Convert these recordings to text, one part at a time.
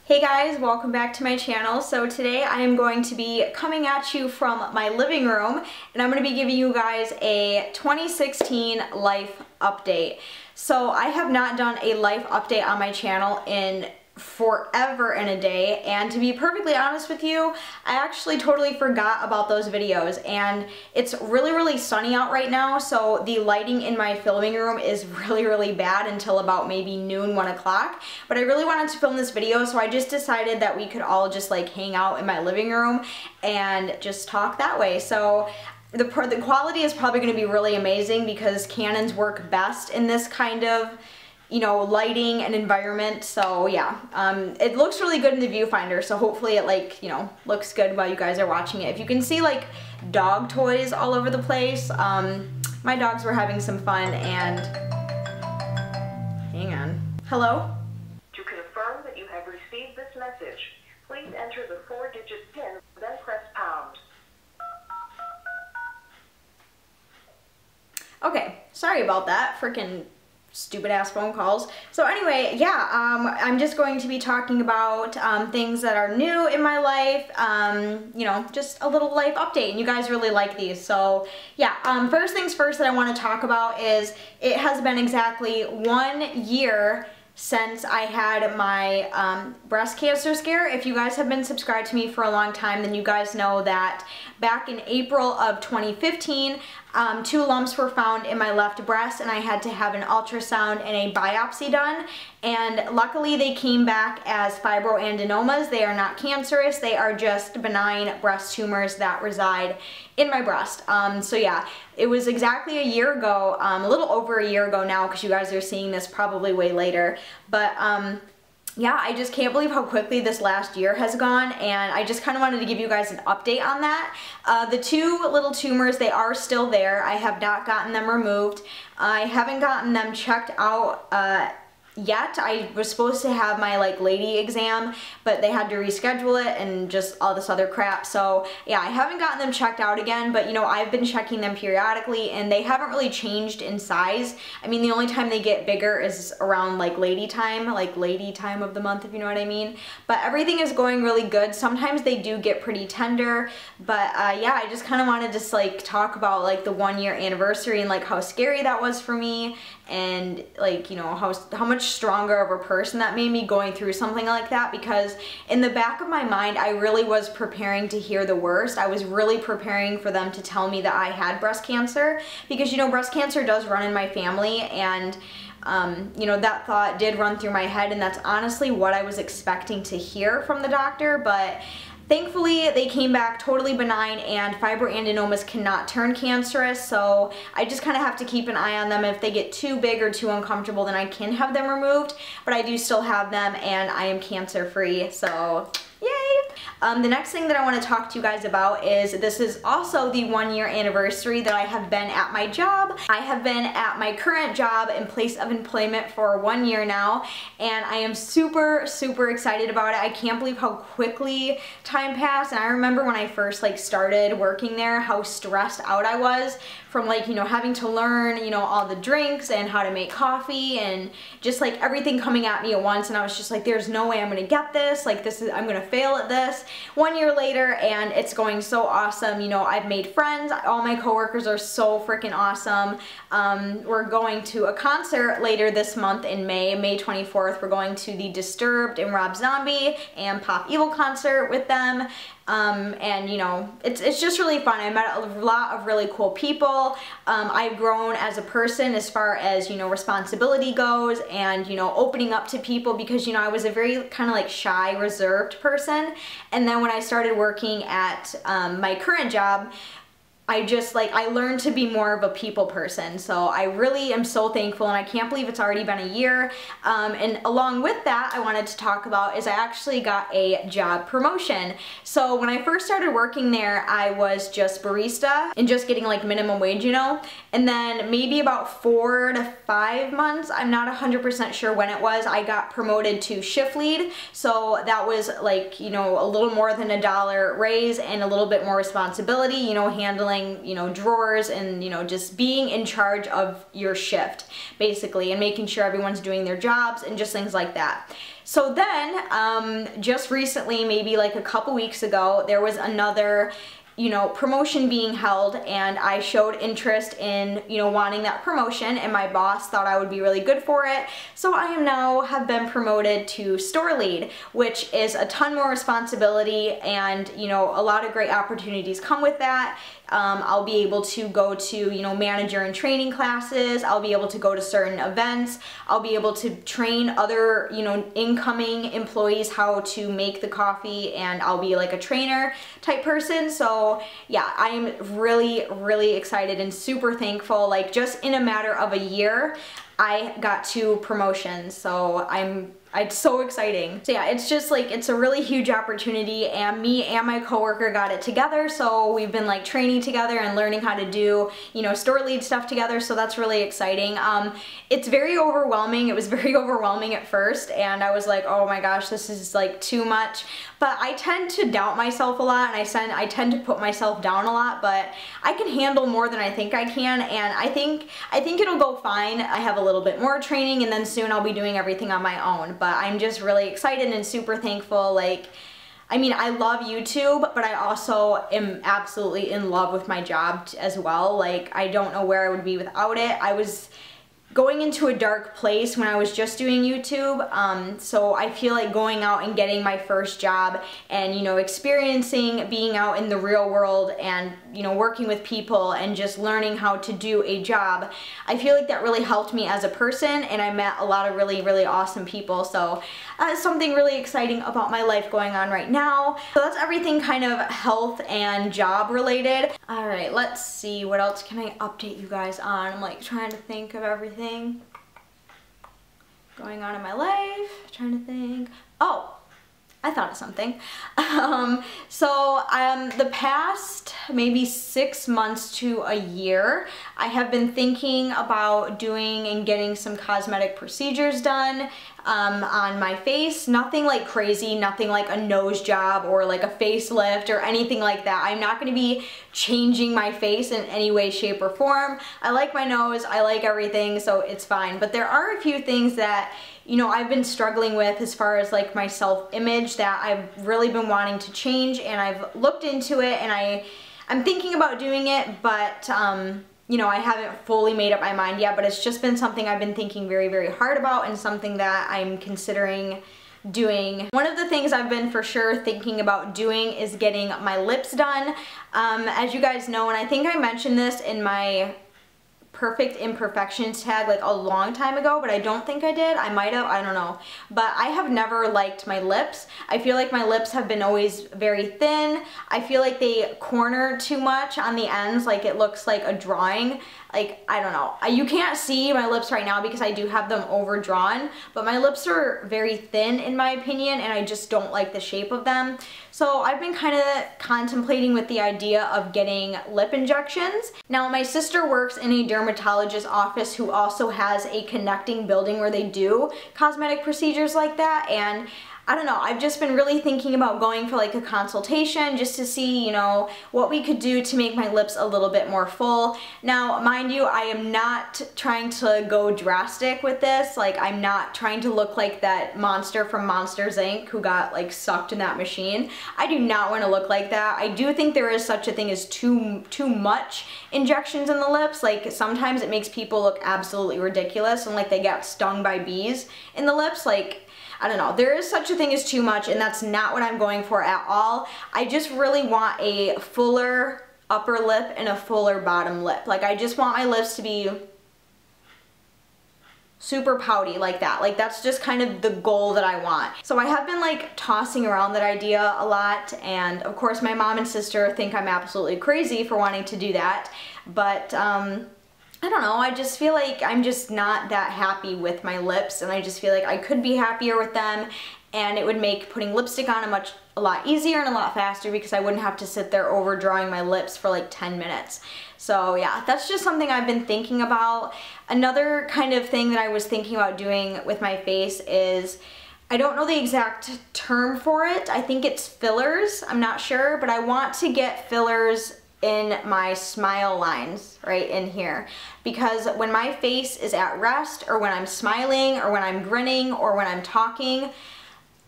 Hey guys, welcome back to my channel. So today I am going to be coming at you from my living room and I'm going to be giving you guys a 2016 life update. So I have not done a life update on my channel in forever and a day, and to be perfectly honest with you, I actually totally forgot about those videos. And it's really sunny out right now, so the lighting in my filming room is really bad until about maybe noon, 1 o'clock. But I really wanted to film this video, so I just decided that we could all just like hang out in my living room and just talk that way. So the quality is probably going to be really amazing because Canons work best in this kind of, you know, lighting and environment. So yeah, it looks really good in the viewfinder, so hopefully it, like, you know, looks good while you guys are watching it. If you can see like dog toys all over the place, my dogs were having some fun. And hang on. Hello? To confirm that you have received this message, please enter the 4-digit PIN, then press pound. Okay, sorry about that. Freaking stupid ass phone calls. So anyway, yeah, I'm just going to be talking about things that are new in my life, you know, just a little life update, and you guys really like these. So yeah, first things first that I want to talk about is it has been exactly 1 year since I had my breast cancer scare. If you guys have been subscribed to me for a long time, then you guys know that back in April of 2015, 2 lumps were found in my left breast and I had to have an ultrasound and a biopsy done. And luckily they came back as fibroadenomas. They are not cancerous, they are just benign breast tumors that reside in my breast. So yeah, it was exactly a year ago, a little over a year ago now, because you guys are seeing this probably way later. But yeah, I just can't believe how quickly this last year has gone, and I just kind of wanted to give you guys an update on that. The 2 little tumors, they are still there. I have not gotten them removed. I haven't gotten them checked out yet. I was supposed to have my like lady exam, but they had to reschedule it and just all this other crap. So yeah, I haven't gotten them checked out again, but you know, I've been checking them periodically and they haven't really changed in size. I mean, the only time they get bigger is around like lady time of the month, if you know what I mean. But everything is going really good. Sometimes they do get pretty tender, but yeah, I just kind of wanted to like talk about like the 1 year anniversary and like how scary that was for me, and like, you know, how much stronger of a person that made me going through something like that. Because in the back of my mind, I really was preparing to hear the worst. I was really preparing for them to tell me that I had breast cancer, because you know, breast cancer does run in my family, and you know, that thought did run through my head, and that's honestly what I was expecting to hear from the doctor. But thankfully, they came back totally benign, and fibroadenomas cannot turn cancerous, so I just kind of have to keep an eye on them. If they get too big or too uncomfortable, then I can have them removed, but I do still have them, and I am cancer-free, so yay! The next thing that I want to talk to you guys about is this is also the 1 year anniversary that I have been at my job. I have been at my current job and place of employment for 1 year now, and I am super excited about it. I can't believe how quickly time passed. And I remember when I first like started working there, how stressed out I was from like, you know, having to learn, you know, all the drinks and how to make coffee and just like everything coming at me at once. And I was just like, there's no way I'm gonna get this, like I'm gonna fail at this. 1 year later, and it's going so awesome. You know, I've made friends. All my coworkers are so freaking awesome. We're going to a concert later this month in May 24th. We're going to the Disturbed and Rob Zombie and Pop Evil concert with them. And you know, it's just really fun. I met a lot of really cool people. I've grown as a person as far as, you know, responsibility goes, and you know, opening up to people, because you know, I was a very kind of like shy, reserved person. And then when I started working at my current job, I learned to be more of a people person. So I really am so thankful, and I can't believe it's already been a year. And along with that, I wanted to talk about is I actually got a job promotion. So when I first started working there, I was just barista and just getting like minimum wage, you know. And then maybe about 4 to 5 months, I'm not 100% sure when it was, I got promoted to shift lead. So that was like, you know, a little more than $1 raise and a little bit more responsibility, you know, handling filing, you know, drawers and, you know, just being in charge of your shift basically, and making sure everyone's doing their jobs and just things like that. So then, just recently, maybe like a couple weeks ago, there was another, you know, promotion being held, and I showed interest in, you know, wanting that promotion, and my boss thought I would be really good for it. So I am now have been promoted to store lead, which is a ton more responsibility, and, you know, a lot of great opportunities come with that. I'll be able to go to, you know, manager and training classes. I'll be able to go to certain events. I'll be able to train other, you know, incoming employees how to make the coffee, and I'll be like a trainer type person. So yeah, I am really, really excited and super thankful. Like, just in a matter of a year, I got 2 promotions, so it's so exciting. So yeah, it's just like, it's a really huge opportunity, and me and my coworker got it together, so we've been like training together and learning how to do, you know, store lead stuff together, so that's really exciting. It's very overwhelming. It was very overwhelming at first, and I was like, oh my gosh, this is like too much. But I tend to doubt myself a lot, and I tend to put myself down a lot, but I can handle more than I think I can, and I think it'll go fine. I have a little bit more training, and then soon I'll be doing everything on my own. But I'm just really excited and super thankful. Like, I mean, I love YouTube, but I also am absolutely in love with my job as well. Like, I don't know where I would be without it. I was going into a dark place when I was just doing YouTube, so I feel like going out and getting my first job and, you know, experiencing being out in the real world and, you know, working with people and just learning how to do a job, I feel like that really helped me as a person, and I met a lot of really, really awesome people. So that's something really exciting about my life going on right now. So that's everything kind of health and job related. All right, let's see, what else can I update you guys on? I'm like trying to think of everything going on in my life, trying to think. Oh, I thought of something. The past maybe 6 months to a year, I have been thinking about doing and getting some cosmetic procedures done on my face. Nothing like crazy, nothing like a nose job or like a facelift or anything like that. I'm not going to be changing my face in any way, shape, or form. I like my nose, I like everything, so it's fine. But there are a few things that, you know, I've been struggling with as far as like my self-image that I've really been wanting to change, and I've looked into it, and I'm thinking about doing it, but you know, I haven't fully made up my mind yet, but it's just been something I've been thinking very, very hard about, and something that I'm considering doing. One of the things I've been for sure thinking about doing is getting my lips done. As you guys know, and I think I mentioned this in my perfect imperfections tag like a long time ago, but I don't think I did. I might have, I don't know. But I have never liked my lips. I feel like my lips have been always very thin. I feel like they corner too much on the ends, like it looks like a drawing. Like, I don't know. You can't see my lips right now because I do have them overdrawn, but my lips are very thin in my opinion, and I just don't like the shape of them. So I've been kind of contemplating with the idea of getting lip injections. Now, my sister works in a dermatologist's office who also has a connecting building where they do cosmetic procedures like that, and I don't know, I've just been really thinking about going for like a consultation just to see, you know, what we could do to make my lips a little bit more full. Now, mind you, I am not trying to go drastic with this. Like, I'm not trying to look like that monster from Monsters, Inc. who got like sucked in that machine. I do not want to look like that. I do think there is such a thing as too much injections in the lips. Like, sometimes it makes people look absolutely ridiculous and like they got stung by bees in the lips. Like, I don't know, there is such a thing as too much, and that's not what I'm going for at all. I just really want a fuller upper lip and a fuller bottom lip. Like, I just want my lips to be super pouty like that. Like, that's just kind of the goal that I want. So I have been like tossing around that idea a lot, and of course my mom and sister think I'm absolutely crazy for wanting to do that, but I don't know, I just feel like I'm just not that happy with my lips, and I just feel like I could be happier with them, and it would make putting lipstick on a lot easier and a lot faster because I wouldn't have to sit there overdrawing my lips for like 10 minutes. So yeah, that's just something I've been thinking about. Another kind of thing that I was thinking about doing with my face is, I don't know the exact term for it, I think it's fillers, I'm not sure, but I want to get fillers in my smile lines right in here, because when my face is at rest, or when I'm smiling, or when I'm grinning, or when I'm talking,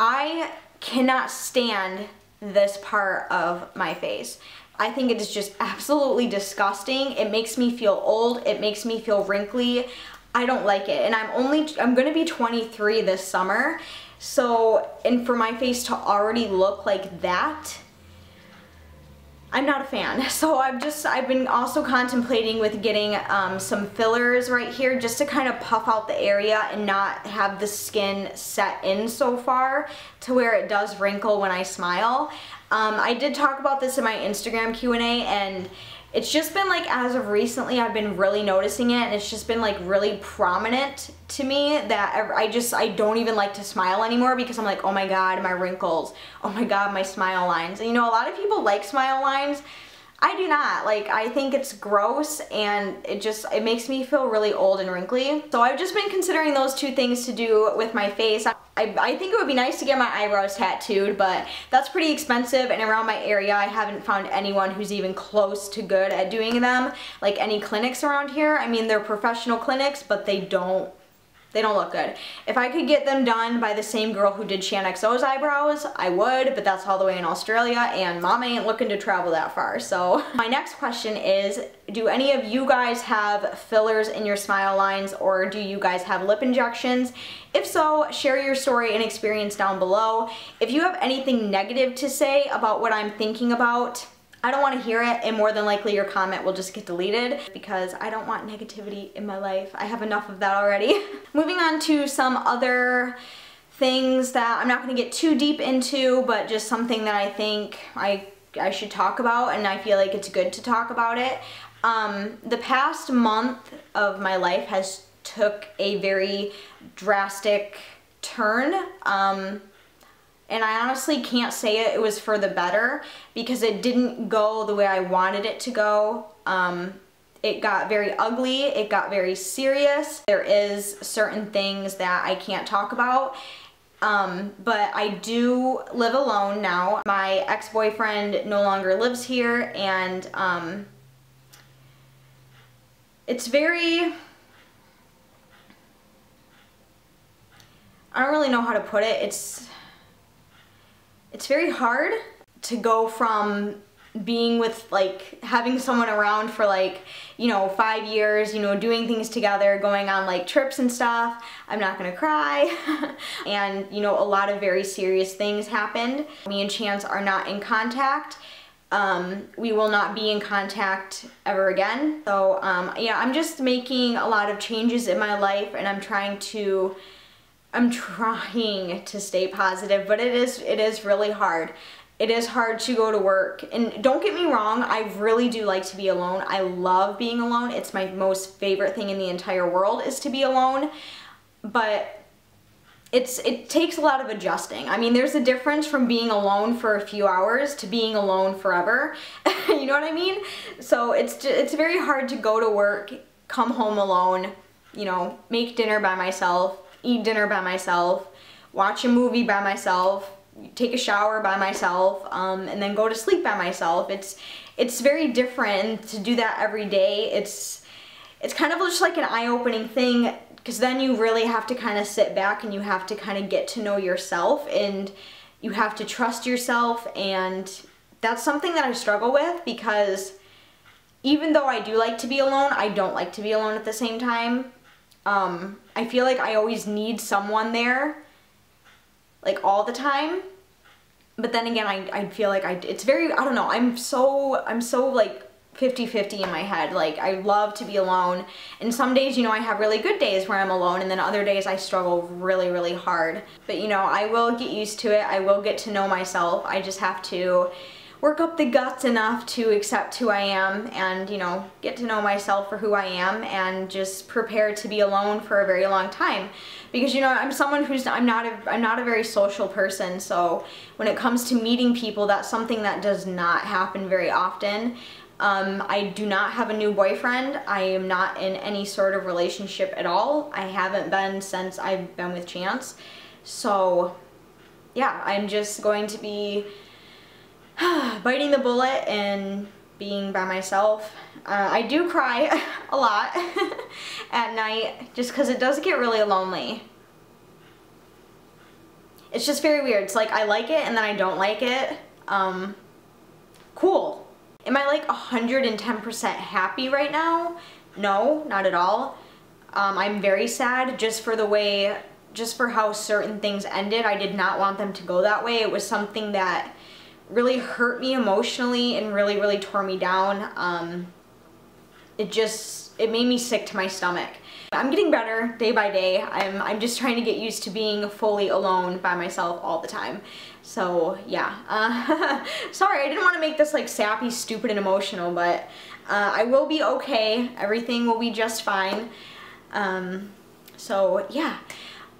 I cannot stand this part of my face. I think it is just absolutely disgusting. It makes me feel old. It makes me feel wrinkly. I don't like it. And I'm gonna be 23 this summer. So, and for my face to already look like that, I'm not a fan. So I've been also contemplating with getting some fillers right here, just to kind of puff out the area and not have the skin set in so far to where it does wrinkle when I smile. I did talk about this in my Instagram Q&A, and it's just been like, as of recently, I've been really noticing it, and it's just been like really prominent to me that I don't even like to smile anymore, because I'm like, oh my god, my wrinkles, oh my god, my smile lines. And you know, a lot of people like smile lines. I do not. Like, I think it's gross, and it makes me feel really old and wrinkly. So I've just been considering those two things to do with my face. I think it would be nice to get my eyebrows tattooed, but that's pretty expensive, and around my area I haven't found anyone who's even close to good at doing them. Like any clinics around here, I mean, they're professional clinics, but they don't look good. If I could get them done by the same girl who did ShanXO's eyebrows, I would, but that's all the way in Australia, and mom ain't looking to travel that far. So my next question is, do any of you guys have fillers in your smile lines, or do you guys have lip injections? If so, share your story and experience down below. If you have anything negative to say about what I'm thinking about, I don't want to hear it, and more than likely your comment will just get deleted, because I don't want negativity in my life. I have enough of that already. Moving on to some other things that I'm not going to get too deep into, but just something that I think I should talk about, and I feel like it's good to talk about it. The past month of my life has took a very drastic turn. And I honestly can't say it was for the better, because it didn't go the way I wanted it to go. It got very ugly, it got very serious. There is certain things that I can't talk about, but I do live alone now. My ex-boyfriend no longer lives here, and it's very, I don't really know how to put it. It's very hard to go from being with, like, having someone around for, like, you know, 5 years, you know, doing things together, going on like trips and stuff. I'm not gonna cry. And, you know, a lot of very serious things happened. Me and Chance are not in contact. We will not be in contact ever again. So, yeah, I'm just making a lot of changes in my life, and I'm trying to stay positive, but it is really hard. It is hard to go to work, and don't get me wrong, I really do like to be alone. I love being alone. It's my most favorite thing in the entire world, is to be alone, but it takes a lot of adjusting. I mean, there's a difference from being alone for a few hours to being alone forever. You know what I mean? So it's very hard to go to work, come home alone, you know, make dinner by myself, eat dinner by myself, watch a movie by myself, take a shower by myself, and then go to sleep by myself. It's very different, and to do that every day, it's kind of just like an eye-opening thing, because then you really have to kind of sit back and you have to kind of get to know yourself, and you have to trust yourself, and that's something that I struggle with, because even though I do like to be alone, I don't like to be alone at the same time. I feel like I always need someone there, like all the time, but then again, I feel like it's very, I don't know, I'm so like 50-50 in my head. Like, I love to be alone, and some days, you know, I have really good days where I'm alone, and then other days I struggle really, really hard. But, you know, I will get used to it. I will get to know myself. I just have to work up the guts enough to accept who I am, and, you know, get to know myself for who I am, and just prepare to be alone for a very long time. Because, you know, I'm someone who's, I'm not a very social person, so when it comes to meeting people, that's something that does not happen very often. I do not have a new boyfriend. I am not in any sort of relationship at all. I haven't been since I've been with Chance. So, yeah, I'm just going to be biting the bullet and being by myself. I do cry a lot at night just because it does get really lonely. It's just very weird. It's like I like it and then I don't like it. Cool. Am I like 110% happy right now? No, not at all. I'm very sad just for how certain things ended. I did not want them to go that way. It was something that really hurt me emotionally and really, really tore me down. It made me sick to my stomach. I'm getting better day by day. I'm just trying to get used to being fully alone by myself all the time. So yeah, sorry, I didn't want to make this like sappy, stupid, and emotional, but I will be okay. Everything will be just fine. So yeah.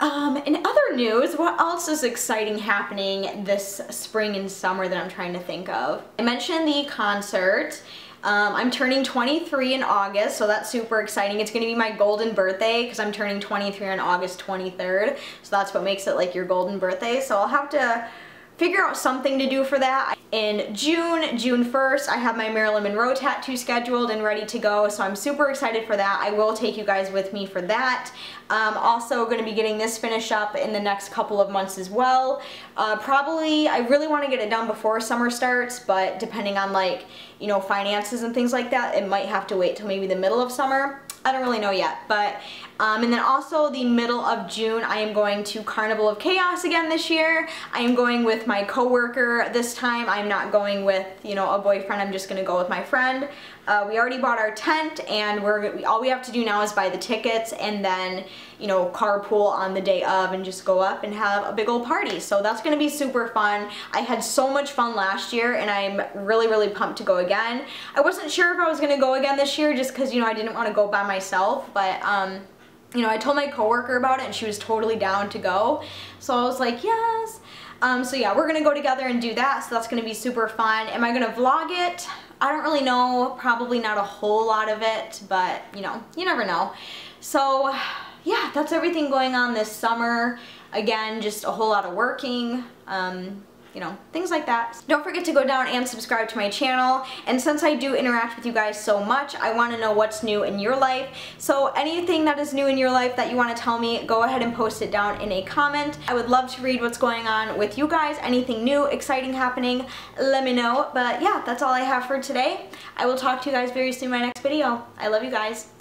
In other news, what else is exciting happening this spring and summer that I'm trying to think of? I mentioned the concert. I'm turning 23 in August, so that's super exciting. It's going to be my golden birthday because I'm turning 23 on August 23rd, so that's what makes it like your golden birthday. So I'll have to figure out something to do for that. In June 1st, I have my Marilyn Monroe tattoo scheduled and ready to go, so I'm super excited for that. I will take you guys with me for that. Also going to be getting this finished up in the next couple of months as well. Probably, I really want to get it done before summer starts, but depending on like, you know, finances and things like that, it might have to wait till maybe the middle of summer. I don't really know yet, but and then also the middle of June, I am going to Carnival of Chaos again this year. I am going with my coworker this time. I'm not going with, you know, a boyfriend. I'm just gonna go with my friend. We already bought our tent, and all we have to do now is buy the tickets and then, you know, carpool on the day of and just go up and have a big old party. So that's gonna be super fun. I had so much fun last year, and I'm really, really pumped to go again. I wasn't sure if I was gonna go again this year just because, you know, I didn't want to go by myself, but you know, I told my coworker about it and she was totally down to go. So I was like, yes. So yeah, we're gonna go together and do that, so that's gonna be super fun. Am I gonna vlog it? I don't really know, probably not a whole lot of it, but you know, you never know. So yeah, that's everything going on this summer. Again, just a whole lot of working, you know, things like that. Don't forget to go down and subscribe to my channel, and since I do interact with you guys so much, I want to know what's new in your life. So anything that is new in your life that you want to tell me, go ahead and post it down in a comment. I would love to read what's going on with you guys. Anything new, exciting happening, let me know. But yeah, that's all I have for today. I will talk to you guys very soon in my next video. I love you guys.